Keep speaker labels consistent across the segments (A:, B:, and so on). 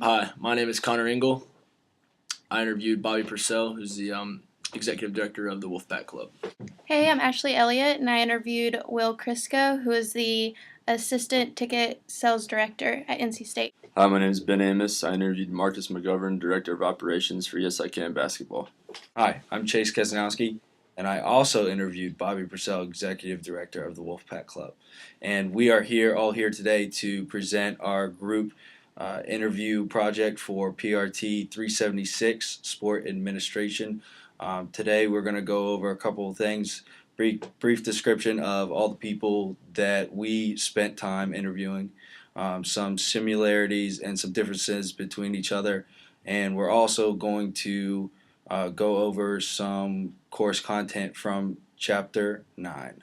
A: Hi, my name is Connor Engel. I interviewed Bobby Purcell, who's the executive director of the Wolfpack Club.
B: Hey, I'm Ashley Elliott, and I interviewed Will Crisco, who is the assistant ticket sales director at NC State.
C: Hi, my name is Ben Amos. I interviewed Marcus McGovern, Director of Operations for Yes I Can Basketball.
D: Hi, I'm Chase Kesanowski, and I also interviewed Bobby Purcell, Executive Director of the Wolfpack Club. And we are all here today to present our group interview project for PRT 376, Sport Administration. Today we're going to go over a couple of things, brief description of all the people that we spent time interviewing, some similarities and some differences between each other, and we're also going to go over some course content from Chapter 9.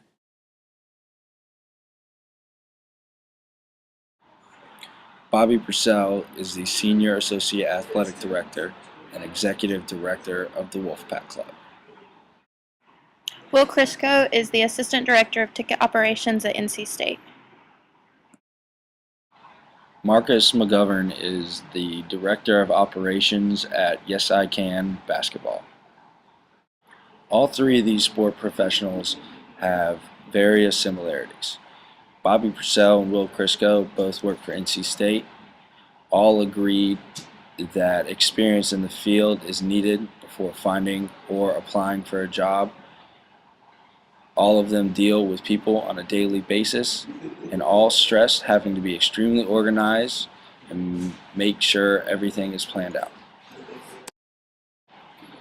D: Bobby Purcell is the Senior Associate Athletic Director and Executive Director of the Wolfpack Club.
B: Will Crisco is the assistant director of ticket operations at NC State.
D: Marcus McGovern is the Director of Operations at Yes I Can Basketball. All three of these sport professionals have various similarities. Bobby Purcell and Will Crisco both work for NC State. All agreed that experience in the field is needed before finding or applying for a job. All of them deal with people on a daily basis, and all stress having to be extremely organized and make sure everything is planned out.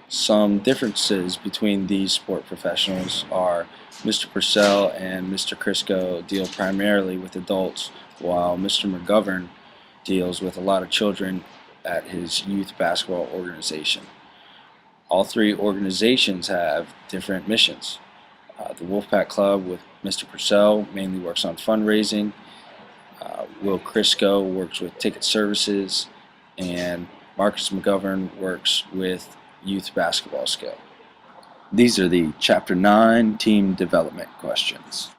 D: Some differences between these sport professionals are Mr. Purcell and Mr. Crisco deal primarily with adults, while Mr. McGovern deals with a lot of children at his youth basketball organization. All three organizations have different missions. The Wolfpack Club with Mr. Purcell mainly works on fundraising. Will Crisco works with ticket services, and Marcus McGovern works with youth basketball skill. These are the Chapter 9 team development questions.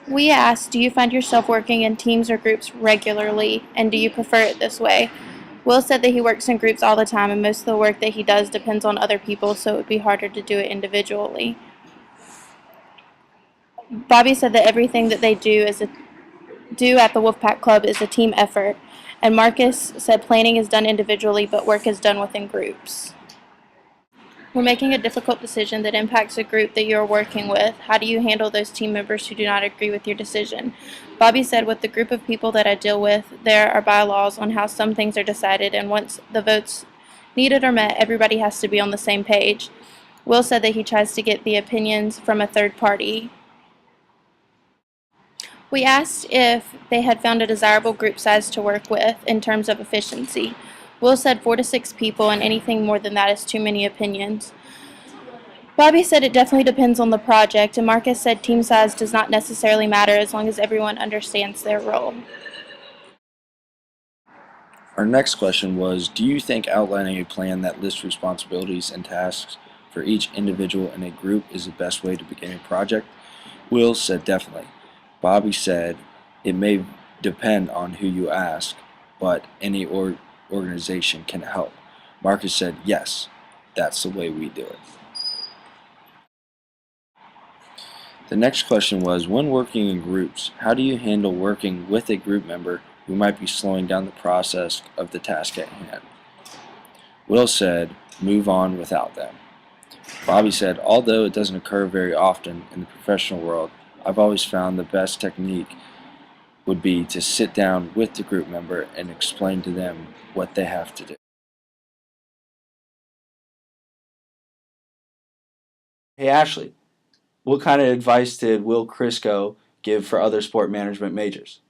B: We asked, do you find yourself working in teams or groups regularly, and do you prefer it this way? Will said that he works in groups all the time, and most of the work that he does depends on other people, so it would be harder to do it individually. Bobby said that everything that they do at the Wolfpack Club is a team effort, and Marcus said planning is done individually, but work is done within groups. We're making a difficult decision that impacts a group that you're working with. How do you handle those team members who do not agree with your decision? Bobby said, with the group of people that I deal with, there are bylaws on how some things are decided, and once the votes needed are met, everybody has to be on the same page. Will said that he tries to get the opinions from a third party. We asked if they had found a desirable group size to work with in terms of efficiency. Will said 4 to 6 people, and anything more than that is too many opinions. Bobby said it definitely depends on the project, and Marcus said team size does not necessarily matter as long as everyone understands their role.
D: Our next question was, do you think outlining a plan that lists responsibilities and tasks for each individual in a group is the best way to begin a project? Will said definitely. Bobby said it may depend on who you ask, but any organization can help. Marcus said yes, that's the way we do it. The next question was, when working in groups, how do you handle working with a group member who might be slowing down the process of the task at hand? Will said, move on without them. Bobby said, although it doesn't occur very often in the professional world, I've always found the best technique would be to sit down with the group member and explain to them what they have to do.
E: Hey Ashley, what kind of advice did Will Crisco give for other sport management majors?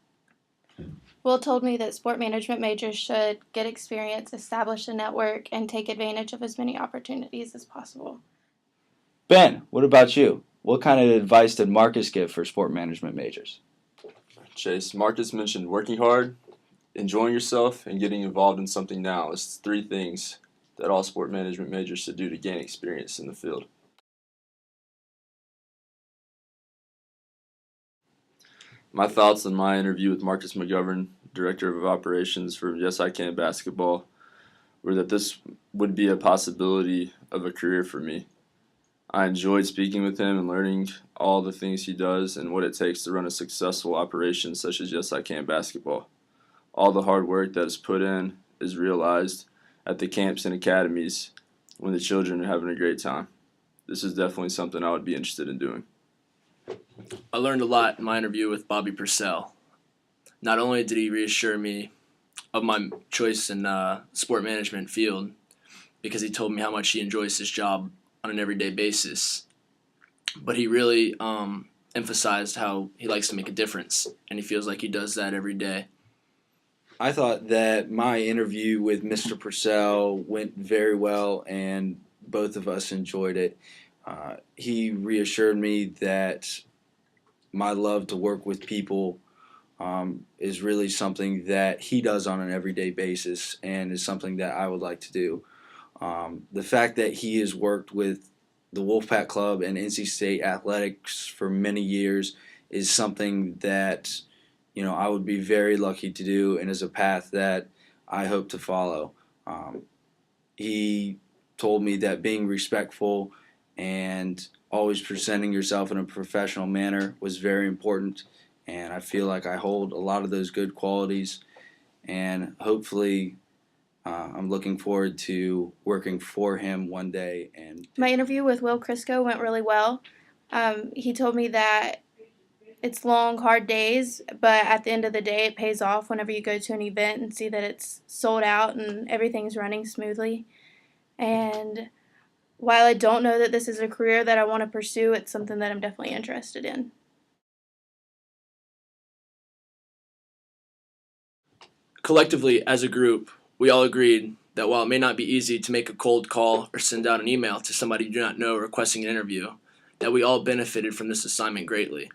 B: Will told me that sport management majors should get experience, establish a network, and take advantage of as many opportunities as possible.
E: Ben, what about you? What kind of advice did Marcus give for sport management majors?
C: Chase, Marcus mentioned working hard, enjoying yourself, and getting involved in something now. It's 3 things that all sport management majors should do to gain experience in the field. My thoughts on my interview with Marcus McGovern Director of Operations for Yes I Can Basketball, were that this would be a possibility of a career for me. I enjoyed speaking with him and learning all the things he does and what it takes to run a successful operation such as Yes I Can Basketball. All the hard work that is put in is realized at the camps and academies when the children are having a great time. This is definitely something I would be interested in doing.
A: I learned a lot in my interview with Bobby Purcell. Not only did he reassure me of my choice in sport management field, because he told me how much he enjoys his job on an everyday basis, but he really emphasized how he likes to make a difference, and he feels like he does that every day.
D: I thought that my interview with Mr. Purcell went very well, and both of us enjoyed it. He reassured me that my love to work with people is really something that he does on an everyday basis and is something that I would like to do. The fact that he has worked with the Wolfpack Club and NC State Athletics for many years is something that I would be very lucky to do, and is a path that I hope to follow. He told me that being respectful and always presenting yourself in a professional manner was very important, and I feel like I hold a lot of those good qualities, and hopefully I'm looking forward to working for him one day. And
B: My interview with Will Crisco went really well. He told me that it's long, hard days, but at the end of the day, it pays off whenever you go to an event and see that it's sold out and everything's running smoothly. And while I don't know that this is a career that I want to pursue, it's something that I'm definitely interested in.
A: Collectively, as a group, we all agreed that while it may not be easy to make a cold call or send out an email to somebody you do not know requesting an interview, that we all benefited from this assignment greatly.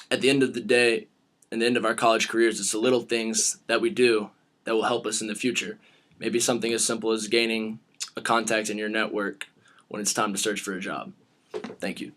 A: At the end of the day, and the end of our college careers, it's the little things that we do that will help us in the future. Maybe something as simple as gaining a contact in your network when it's time to search for a job. Thank you.